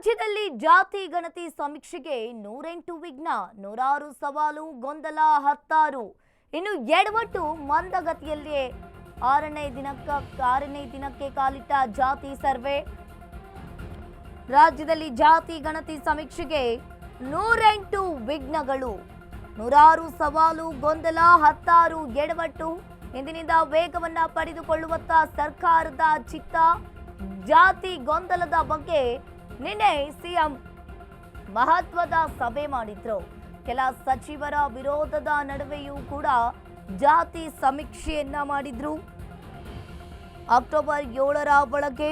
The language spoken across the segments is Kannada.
ರಾಜ್ಯದಲ್ಲಿ ಜಾತಿ ಗಣತಿ ಸಮೀಕ್ಷೆಗೆ 108 ವಿಘ್ನ, ನೂರಾರು ಸವಾಲು, ಗೊಂದಲ ಹತ್ತಾರು. ಇನ್ನು ಎಡವಟ್ಟು ಮಂದಗತಿಯಲ್ಲೇ ಆರನೇ ದಿನಕ್ಕೆ ಕಾಲಿಟ್ಟ ಜಾತಿ ಸರ್ವೆ. ರಾಜ್ಯದಲ್ಲಿ ಜಾತಿ ಗಣತಿ ಸಮೀಕ್ಷೆಗೆ 108 ವಿಘ್ನಗಳು, ನೂರಾರು ಸವಾಲು, ಗೊಂದಲ ಹತ್ತಾರು, ಎಡವಟ್ಟು. ಇಂದಿನಿಂದ ವೇಗವನ್ನ ಪಡೆದುಕೊಳ್ಳುವತ್ತ ಸರ್ಕಾರದ ಚಿತ್ತ. ಜಾತಿ ಗೊಂದಲದ ಬಗ್ಗೆ ನಿನ್ನೆ ಸಿಎಂ ಮಹತ್ವದ ಸಭೆ ಮಾಡಿದ್ರು. ಕೆಲ ಸಚಿವರ ವಿರೋಧದ ನಡುವೆಯೂ ಕೂಡ ಜಾತಿ ಸಮೀಕ್ಷೆಯನ್ನ ಮಾಡಿದ್ರು. ಅಕ್ಟೋಬರ್ 7ರ ಒಳಗೆ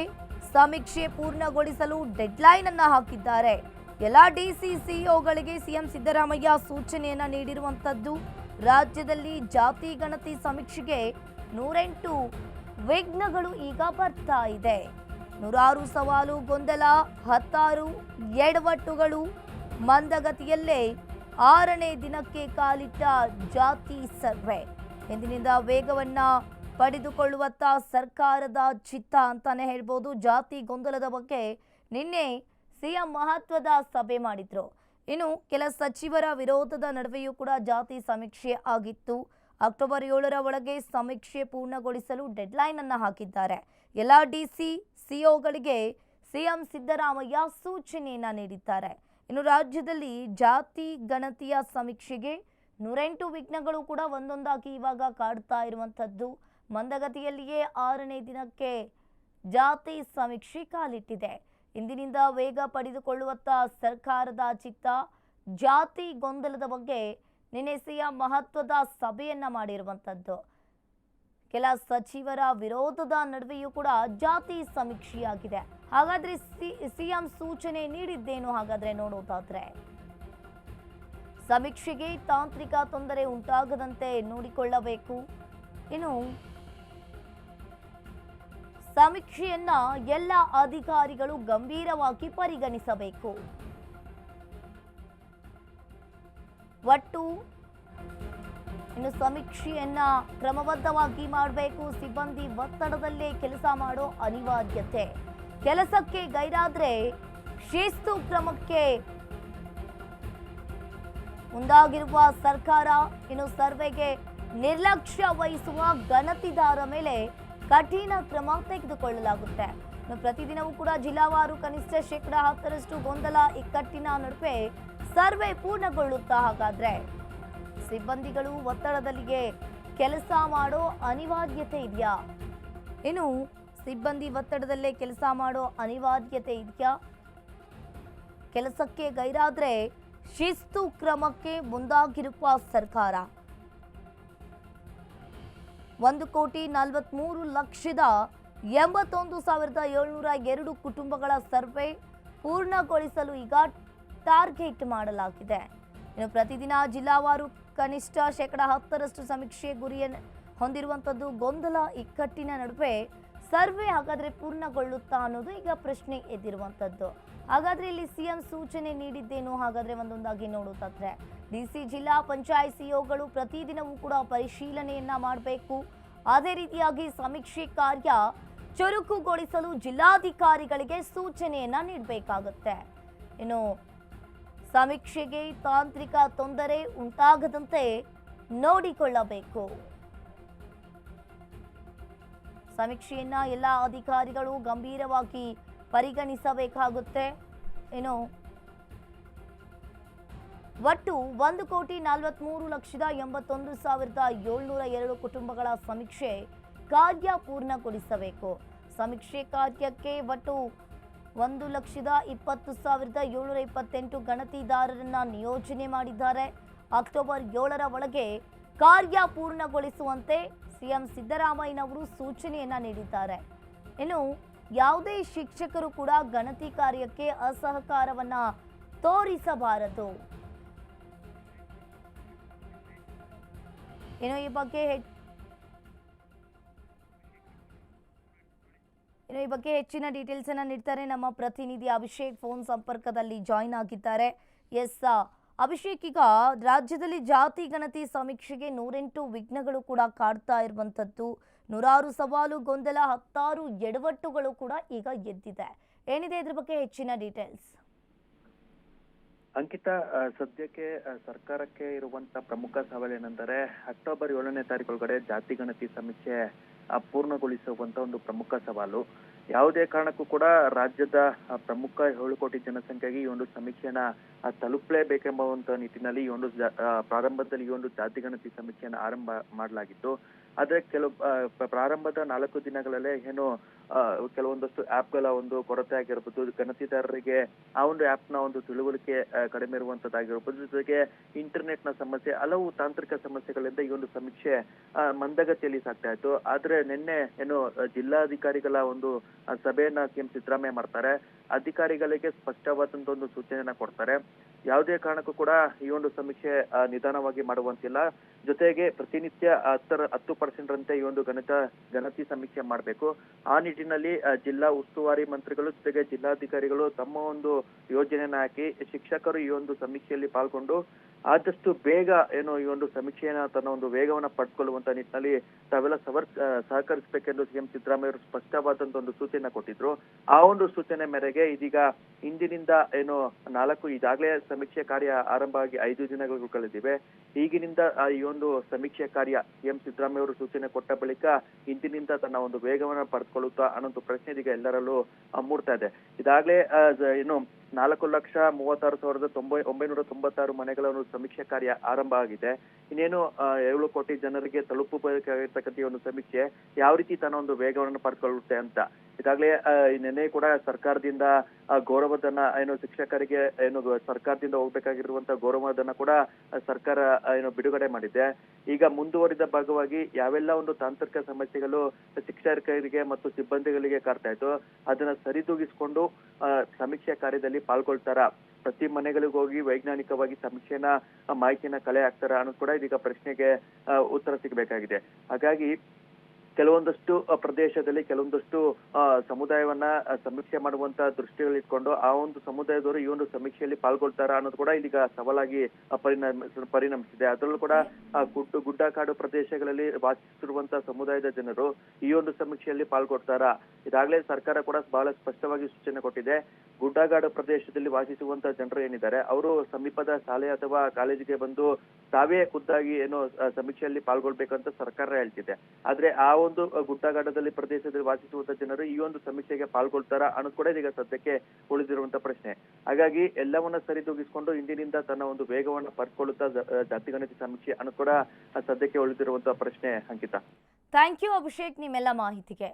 ಸಮೀಕ್ಷೆ ಪೂರ್ಣಗೊಳಿಸಲು ಡೆಡ್ಲೈನ್ ಅನ್ನ ಹಾಕಿದ್ದಾರೆ. ಎಲ್ಲ ಡಿಸಿಸಿಒಗಳಿಗೆ ಸಿಎಂ ಸಿದ್ದರಾಮಯ್ಯ ಸೂಚನೆಯನ್ನ ನೀಡಿರುವಂತದ್ದು. ರಾಜ್ಯದಲ್ಲಿ ಜಾತಿ ಗಣತಿ ಸಮೀಕ್ಷೆಗೆ 108 ವಿಘ್ನಗಳು ಈಗ ಬರ್ತಾ ಇದೆ. ನೂರಾರು ಸವಾಲು, ಗೊಂದಲ ಹತ್ತಾರು, ಎಡವಟ್ಟುಗಳು. ಮಂದಗತಿಯಲ್ಲೇ ಆರನೇ ದಿನಕ್ಕೆ ಕಾಲಿಟ್ಟ ಜಾತಿ ಸರ್ವೆ. ಇಂದಿನಿಂದ ವೇಗವನ್ನ ಪಡೆದುಕೊಳ್ಳುವತ್ತ ಸರ್ಕಾರದ ಚಿತ್ತ ಅಂತಾನೆ ಹೇಳ್ಬೋದು. ಜಾತಿ ಗೊಂದಲದ ಬಗ್ಗೆ ನಿನ್ನೆ ಸಿಎಂ ಮಹತ್ವದ ಸಭೆ ಮಾಡಿದ್ರು. ಇನ್ನು ಕೆಲ ಸಚಿವರ ವಿರೋಧದ ನಡುವೆಯೂ ಕೂಡ ಜಾತಿ ಸಮೀಕ್ಷೆ ಆಗಿತ್ತು. ಅಕ್ಟೋಬರ್ 7ರ ಒಳಗೆ ಸಮೀಕ್ಷೆ ಪೂರ್ಣಗೊಳಿಸಲು ಡೆಡ್ಲೈನ್ ಅನ್ನ ಹಾಕಿದ್ದಾರೆ. ಎಲ್ಲ ಡಿಸಿಸಿಒಗಳಿಗೆ ಸಿಎಂ ಸಿದ್ದರಾಮಯ್ಯ ಸೂಚನೆಯನ್ನ ನೀಡಿದ್ದಾರೆ. ಇನ್ನು ರಾಜ್ಯದಲ್ಲಿ ಜಾತಿ ಗಣತಿಯ ಸಮೀಕ್ಷೆಗೆ 108 ವಿಘ್ನಗಳು ಕೂಡ ಒಂದೊಂದಾಗಿ ಇವಾಗ ಕಾಡ್ತಾ ಇರುವಂತದ್ದು. ಮಂದಗತಿಯಲ್ಲಿಯೇ ಆರನೇ ದಿನಕ್ಕೆ ಜಾತಿ ಸಮೀಕ್ಷೆ ಕಾಲಿಟ್ಟಿದೆ. ಇಂದಿನಿಂದ ವೇಗ ಪಡೆದುಕೊಳ್ಳುವತ್ತ ಸರ್ಕಾರದ ಚಿತ್ತ. ಜಾತಿ ಗೊಂದಲದ ಬಗ್ಗೆ ನಿನ್ನೆ ಸಿಎಂ ಮಹತ್ವದ ಸಭೆಯನ್ನ ಮಾಡಿರುವಂತದ್ದು. ಕೆಲ ಸಚಿವರ ವಿರೋಧದ ನಡುವೆಯೂ ಕೂಡ ಜಾತಿ ಸಮೀಕ್ಷೆಯಾಗಿದೆ. ಹಾಗಾದ್ರೆ ಸಿಎಂ ಸೂಚನೆ ನೀಡಿದ್ದೇನು ಹಾಗಾದ್ರೆ ನೋಡೋದಾದ್ರೆ, ಸಮೀಕ್ಷೆಗೆ ತಾಂತ್ರಿಕ ತೊಂದರೆ ಉಂಟಾಗದಂತೆ ನೋಡಿಕೊಳ್ಳಬೇಕು. ಇನ್ನು ಸಮೀಕ್ಷೆಯನ್ನ ಎಲ್ಲ ಅಧಿಕಾರಿಗಳು ಗಂಭೀರವಾಗಿ ಪರಿಗಣಿಸಬೇಕು. ಒಟ್ಟು ಇನ್ನು ಸಮೀಕ್ಷೆಯನ್ನ ಕ್ರಮಬದ್ಧವಾಗಿ ಮಾಡಬೇಕು. ಸಿಬ್ಬಂದಿ ಒತ್ತಡದಲ್ಲೇ ಕೆಲಸ ಮಾಡೋ ಅನಿವಾರ್ಯತೆ. ಕೆಲಸಕ್ಕೆ ಗೈರಾದ್ರೆ ಶಿಸ್ತು ಕ್ರಮಕ್ಕೆ ಮುಂದಾಗಿರುವ ಸರ್ಕಾರ. ಇನ್ನು ಸರ್ವೆಗೆ ನಿರ್ಲಕ್ಷ್ಯ ವಹಿಸುವ ಗಣತಿದಾರ ಮೇಲೆ ಕಠಿಣ ಕ್ರಮ ತೆಗೆದುಕೊಳ್ಳಲಾಗುತ್ತೆ. ಪ್ರತಿದಿನವೂ ಕೂಡ ಜಿಲ್ಲಾವಾರು ಕನಿಷ್ಠ 10% ಗೊಂದಲ ಇಕ್ಕಟ್ಟಿನ ನಡುವೆ ಸರ್ವೆ ಪೂರ್ಣಗೊಳ್ಳುತ್ತಾ. ಹಾಗಾದ್ರೆ ಸಿಬ್ಬಂದಿಗಳು ಒತ್ತಡದಲ್ಲಿಗೆ ಕೆಲಸ ಮಾಡೋ ಅನಿವಾರ್ಯತೆ ಇದೆಯಾ? ಇನ್ನು ಸಿಬ್ಬಂದಿ ಒತ್ತಡದಲ್ಲೇ ಕೆಲಸ ಮಾಡೋ ಅನಿವಾರ್ಯತೆ ಇದೆಯಾ? ಕೆಲಸಕ್ಕೆ ಗೈರಾದ್ರೆ ಶಿಸ್ತು ಕ್ರಮಕ್ಕೆ ಮುಂದಾಗಿರುವ ಸರ್ಕಾರ. 1,43,81,702 ಕುಟುಂಬಗಳ ಸರ್ವೆ ಪೂರ್ಣಗೊಳಿಸಲು ಈಗ ಟಾರ್ಗೆಟ್ ಮಾಡಲಾಗಿದೆ. ಇನ್ನು ಪ್ರತಿದಿನ ಜಿಲ್ಲಾವಾರು ಕನಿಷ್ಠ 10% ಸಮೀಕ್ಷೆ ಗುರಿಯನ್ನು ಹೊಂದಿರುವಂಥದ್ದು. ಗೊಂದಲ ಇಕ್ಕಟ್ಟಿನ ನಡುವೆ ಸರ್ವೆ ಹಾಗಾದ್ರೆ ಪೂರ್ಣಗೊಳ್ಳುತ್ತಾ ಅನ್ನೋದು ಈಗ ಪ್ರಶ್ನೆ ಎದ್ದಿರುವಂಥದ್ದು. ಹಾಗಾದ್ರೆ ಇಲ್ಲಿ ಸಿಎಂ ಸೂಚನೆ ನೀಡಿದ್ದೇನು ಹಾಗಾದ್ರೆ ಒಂದೊಂದಾಗಿ ನೋಡೋದಾದ್ರೆ, ಡಿಸಿ ಜಿಲ್ಲಾ ಪಂಚಾಯತ್ ಸಿಒಗಳು ಪ್ರತಿದಿನವೂ ಕೂಡ ಪರಿಶೀಲನೆಯನ್ನ ಮಾಡಬೇಕು. ಅದೇ ರೀತಿಯಾಗಿ ಸಮೀಕ್ಷೆ ಕಾರ್ಯ ಚುರುಕುಗೊಳಿಸಲು ಜಿಲ್ಲಾಧಿಕಾರಿಗಳಿಗೆ ಸೂಚನೆಯನ್ನ ನೀಡಬೇಕಾಗುತ್ತೆ. ಇನ್ನು ಸಮೀಕ್ಷೆಗೆ ತಾಂತ್ರಿಕ ತೊಂದರೆ ಉಂಟಾಗದಂತೆ ನೋಡಿಕೊಳ್ಳಬೇಕು. ಸಮೀಕ್ಷೆಯನ್ನ ಎಲ್ಲ ಅಧಿಕಾರಿಗಳು ಗಂಭೀರವಾಗಿ ಪರಿಗಣಿಸಬೇಕಾಗುತ್ತೆ. ಇನ್ನು ಒಟ್ಟು 1,43,81,702 ಕುಟುಂಬಗಳ ಸಮೀಕ್ಷೆ ಕಾರ್ಯ ಪೂರ್ಣಗೊಳಿಸಬೇಕು. ಸಮೀಕ್ಷೆ ಕಾರ್ಯಕ್ಕೆ ಒಟ್ಟು 1,20,728 ಗಣತಿದಾರರನ್ನ ನಿಯೋಜನೆ ಮಾಡಿದ್ದಾರೆ. ಅಕ್ಟೋಬರ್ 7ರ ಒಳಗೆ ಕಾರ್ಯ ಪೂರ್ಣಗೊಳಿಸುವಂತೆ ಸಿಎಂ ಸಿದ್ದರಾಮಯ್ಯನವರು ಸೂಚನೆಯನ್ನ ನೀಡಿದ್ದಾರೆ. ಇನ್ನು ಯಾವುದೇ ಶಿಕ್ಷಕರು ಕೂಡ ಗಣತಿ ಕಾರ್ಯಕ್ಕೆ ಅಸಹಕಾರವನ್ನ ತೋರಿಸಬಾರದು. ಇನ್ನು ಈ ಬಗ್ಗೆ ಹೆಚ್ಚಿನ ಡೀಟೇಲ್ಸ್ ಅನ್ನ ನೀಡ್ತಾರೆ ನಮ್ಮ ಪ್ರತಿನಿಧಿ ಅಭಿಷೇಕ್. ಫೋನ್ ಸಂಪರ್ಕದಲ್ಲಿ ಜಾಯಿನ್ ಆಗಿದ್ದಾರೆ. ಎಸ್ ಅಭಿಷೇಕ್, ಈಗ ರಾಜ್ಯದಲ್ಲಿ ಜಾತಿ ಗಣತಿ ಸಮೀಕ್ಷೆಗೆ 108 ವಿಘ್ನಗಳು ಕೂಡ ಕಾಡ್ತಾ ಇರುವಂತದ್ದು. ನೂರಾರು ಸವಾಲು, ಗೊಂದಲ, ಹತ್ತಾರು ಎಡವಟ್ಟುಗಳು ಕೂಡ ಈಗ ಎದ್ದಿದೆ. ಏನಿದೆ ಇದ್ರ ಬಗ್ಗೆ ಹೆಚ್ಚಿನ ಡೀಟೇಲ್ಸ್? ಅಂಕಿತಾ, ಸದ್ಯಕ್ಕೆ ಸರ್ಕಾರಕ್ಕೆ ಇರುವಂತ ಪ್ರಮುಖ ಸವಾಲೇನೆಂದರೆ ಅಕ್ಟೋಬರ್ 7ನೇ ತಾರೀಕೊಳಗಡೆ ಜಾತಿ ಗಣತಿ ಸಮೀಕ್ಷೆ ಪೂರ್ಣಗೊಳಿಸುವಂತ ಒಂದು ಪ್ರಮುಖ ಸವಾಲು. ಯಾವುದೇ ಕಾರಣಕ್ಕೂ ಕೂಡ ರಾಜ್ಯದ ಪ್ರಮುಖ 7 ಕೋಟಿ ಜನಸಂಖ್ಯೆಗೆ ಈ ಒಂದು ಸಮೀಕ್ಷೆಯನ್ನ ತಲುಪಲೇಬೇಕೆಂಬುವಂತ ನಿಟ್ಟಿನಲ್ಲಿ ಈ ಒಂದು ಪ್ರಾರಂಭದಲ್ಲಿ ಈ ಒಂದು ಜಾತಿ ಗಣತಿ ಸಮೀಕ್ಷೆಯನ್ನು ಆರಂಭ ಮಾಡಲಾಗಿತ್ತು. ಆದ್ರೆ ಪ್ರಾರಂಭದ 4 ದಿನಗಳಲ್ಲೇ ಏನು ಕೆಲವೊಂದಷ್ಟು ಆಪ್ಗಳ ಒಂದು ಕೊರತೆ ಆಗಿರ್ಬೋದು, ಗಣತಿದಾರರಿಗೆ ಆ ಒಂದು ಆಪ್ನ ಒಂದು ತಿಳುವಳಿಕೆ ಕಡಿಮೆ ಇರುವಂತದ್ದಾಗಿರ್ಬೋದು, ಜೊತೆಗೆ ಇಂಟರ್ನೆಟ್ ನ ಸಮಸ್ಯೆ, ಹಲವು ತಾಂತ್ರಿಕ ಸಮಸ್ಯೆಗಳಿಂದ ಈ ಒಂದು ಸಮೀಕ್ಷೆ ಮಂದಗತಿಯಲ್ಲಿ ಸಾಗ್ತಾ ಇತ್ತು. ಆದ್ರೆ ನಿನ್ನೆ ಏನು ಜಿಲ್ಲಾಧಿಕಾರಿಗಳ ಒಂದು ಸಭೆಯನ್ನ ಸಿಎಂ ಸಿದ್ದರಾಮಯ್ಯ ಮಾಡ್ತಾರೆ. ಅಧಿಕಾರಿಗಳಿಗೆ ಸ್ಪಷ್ಟವಾದಂತ ಒಂದು ಸೂಚನೆಯನ್ನ ಕೊಡ್ತಾರೆ. ಯಾವುದೇ ಕಾರಣಕ್ಕೂ ಕೂಡ ಈ ಒಂದು ಸಮೀಕ್ಷೆ ನಿಧಾನವಾಗಿ ಮಾಡುವಂತಿಲ್ಲ. ಜೊತೆಗೆ ಪ್ರತಿನಿತ್ಯ 10% ರಂತೆ ಈ ಒಂದು ಗಣತಿ ಸಮೀಕ್ಷೆ ಮಾಡಬೇಕು. ಆ ನಿಟ್ಟಿನಲ್ಲಿ ಜಿಲ್ಲಾ ಉಸ್ತುವಾರಿ ಮಂತ್ರಿಗಳು ಜೊತೆಗೆ ಜಿಲ್ಲಾಧಿಕಾರಿಗಳು ತಮ್ಮ ಒಂದು ಯೋಜನೆಯನ್ನ ಹಾಕಿ ಶಿಕ್ಷಕರು ಈ ಒಂದು ಸಮೀಕ್ಷೆಯಲ್ಲಿ ಪಾಲ್ಗೊಂಡು ಆದಷ್ಟು ಬೇಗ ಏನು ಈ ಒಂದು ಸಮೀಕ್ಷೆಯನ್ನ ತನ್ನ ಒಂದು ವೇಗವನ್ನ ಪಡ್ಕೊಳ್ಳುವಂತ ನಿಟ್ಟಿನಲ್ಲಿ ತಾವೆಲ್ಲ ಸಹಕರಿಸಬೇಕೆಂದು ಸಿಎಂ ಸಿದ್ದರಾಮಯ್ಯ ಅವರು ಸ್ಪಷ್ಟವಾದಂತ ಒಂದು ಸೂಚನೆ ಕೊಟ್ಟಿದ್ರು. ಆ ಒಂದು ಸೂಚನೆ ಮೇರೆಗೆ ಇದೀಗ ಇಂದಿನಿಂದ ಏನು ಈಗಾಗಲೇ ಸಮೀಕ್ಷೆ ಕಾರ್ಯ ಆರಂಭ ಆಗಿ 5 ದಿನಗಳು ಕಳೆದಿವೆ. ಈಗಿನಿಂದ ಈ ಒಂದು ಸಮೀಕ್ಷೆ ಕಾರ್ಯ ಸಿಎಂ ಸಿದ್ದರಾಮಯ್ಯ ಅವರು ಸೂಚನೆ ಕೊಟ್ಟ ಬಳಿಕ ಇಂದಿನಿಂದ ತನ್ನ ಒಂದು ವೇಗವನ್ನ ಪಡೆದುಕೊಳ್ಳುತ್ತಾ ಅನ್ನೋ ಪ್ರಶ್ನೆ ಇದೀಗ ಎಲ್ಲರಲ್ಲೂ ಮೂಡ್ತಾ ಇದೆ. ಇದಾಗಲೇ ಏನು 4,36,996 ಮನೆಗಳ ಒಂದು ಸಮೀಕ್ಷೆ ಕಾರ್ಯ ಆರಂಭ ಆಗಿದೆ. ಇನ್ನೇನು 7 ಕೋಟಿ ಜನರಿಗೆ ತಲುಪಬೇಕಾಗಿರ್ತಕ್ಕಂಥ ಒಂದು ಸಮೀಕ್ಷೆ ಯಾವ ರೀತಿ ತನ್ನ ಒಂದು ವೇಗವನ್ನು ಪಡೆದುಕೊಳ್ಳುತ್ತೆ ಅಂತ ಈಗಾಗಲೇ ನಿನ್ನೆ ಕೂಡ ಸರ್ಕಾರದಿಂದ ಗೌರವಧನ ಏನು ಶಿಕ್ಷಕರಿಗೆ ಏನು ಸರ್ಕಾರದಿಂದ ಹೋಗ್ಬೇಕಾಗಿರುವಂತಹ ಗೌರವಧನ ಕೂಡ ಸರ್ಕಾರ ಏನು ಬಿಡುಗಡೆ ಮಾಡಿದೆ. ಈಗ ಮುಂದುವರಿದ ಭಾಗವಾಗಿ ಯಾವೆಲ್ಲ ಒಂದು ತಾಂತ್ರಿಕ ಸಮಸ್ಯೆಗಳು ಶಿಕ್ಷಕರಿಗೆ ಮತ್ತು ಸಿಬ್ಬಂದಿಗಳಿಗೆ ಕಾಡ್ತಾ ಇತ್ತು ಅದನ್ನ ಸರಿದೂಗಿಸಿಕೊಂಡು ಸಮೀಕ್ಷೆ ಕಾರ್ಯದಲ್ಲಿ ಪಾಲ್ಗೊಳ್ತಾರ, ಪ್ರತಿ ಮನೆಗಳಿಗೂ ಹೋಗಿ ವೈಜ್ಞಾನಿಕವಾಗಿ ಸಮೀಕ್ಷೆನ ಮಾಹಿತಿಯನ್ನ ಕಲೆ ಹಾಕ್ತಾರ ಅನ್ನೋದು ಕೂಡ ಇದೀಗ ಪ್ರಶ್ನೆಗೆ ಉತ್ತರ ಸಿಗಬೇಕಾಗಿದೆ. ಹಾಗಾಗಿ ಕೆಲವೊಂದಷ್ಟು ಪ್ರದೇಶದಲ್ಲಿ ಕೆಲವೊಂದಷ್ಟು ಸಮುದಾಯವನ್ನ ಸಮೀಕ್ಷೆ ಮಾಡುವಂತ ದೃಷ್ಟಿಗಳಿಟ್ಕೊಂಡು ಆ ಒಂದು ಸಮುದಾಯದವರು ಈ ಒಂದು ಸಮೀಕ್ಷೆಯಲ್ಲಿ ಪಾಲ್ಗೊಳ್ತಾರ ಅನ್ನೋದು ಕೂಡ ಇದೀಗ ಸವಾಲಾಗಿ ಪರಿಣಮಿಸಿದೆ. ಅದರಲ್ಲೂ ಕೂಡ ಗುಡ್ಡಕಾಡು ಪ್ರದೇಶಗಳಲ್ಲಿ ವಾಸಿಸುತ್ತಿರುವಂತಹ ಸಮುದಾಯದ ಜನರು ಈ ಒಂದು ಸಮೀಕ್ಷೆಯಲ್ಲಿ ಪಾಲ್ಗೊಳ್ತಾರ. ಇದಾಗಲೇ ಸರ್ಕಾರ ಕೂಡ ಬಹಳ ಸ್ಪಷ್ಟವಾಗಿ ಸೂಚನೆ ಕೊಟ್ಟಿದೆ. ಗುಡ್ಡಗಾಡು ಪ್ರದೇಶದಲ್ಲಿ ವಾಸಿಸುವಂತಹ ಜನರು ಏನಿದ್ದಾರೆ ಅವರು ಸಮೀಪದ ಶಾಲೆ ಅಥವಾ ಕಾಲೇಜಿಗೆ ಬಂದು ತಾವೇ ಖುದ್ದಾಗಿ ಏನು ಸಮೀಕ್ಷೆಯಲ್ಲಿ ಪಾಲ್ಗೊಳ್ಬೇಕಂತ ಸರ್ಕಾರ ಹೇಳ್ತಿದೆ. ಆದ್ರೆ ಆ ಒಂದು ಗುಡ್ಡಗಾಡದಲ್ಲಿ ಪ್ರದೇಶದಲ್ಲಿ ವಾಸಿಸುವಂತ ಜನರು ಈ ಒಂದು ಸಮೀಕ್ಷೆಗೆ ಪಾಲ್ಗೊಳ್ತಾರ ಅನ್ನೋದು ಕೂಡ ಇದೀಗ ಸದ್ಯಕ್ಕೆ ಉಳಿದಿರುವಂತ ಪ್ರಶ್ನೆ. ಹಾಗಾಗಿ ಎಲ್ಲವನ್ನ ಸರಿದೂಗಿಸಿಕೊಂಡು ಇಂದಿನಿಂದ ತನ್ನ ಒಂದು ವೇಗವನ್ನ ಪಡ್ಕೊಳ್ಳುತ್ತಾ ಜಾತಿ ಗಣತಿ ಸಮೀಕ್ಷೆ ಅನ್ನೋದು ಕೂಡ ಸದ್ಯಕ್ಕೆ ಉಳಿದಿರುವಂತ ಪ್ರಶ್ನೆ. ಅಂಕಿತಾ, ಥ್ಯಾಂಕ್ ಯು ಅಭಿಷೇಕ್ ನಿಮ್ಮೆಲ್ಲ ಮಾಹಿತಿಗೆ.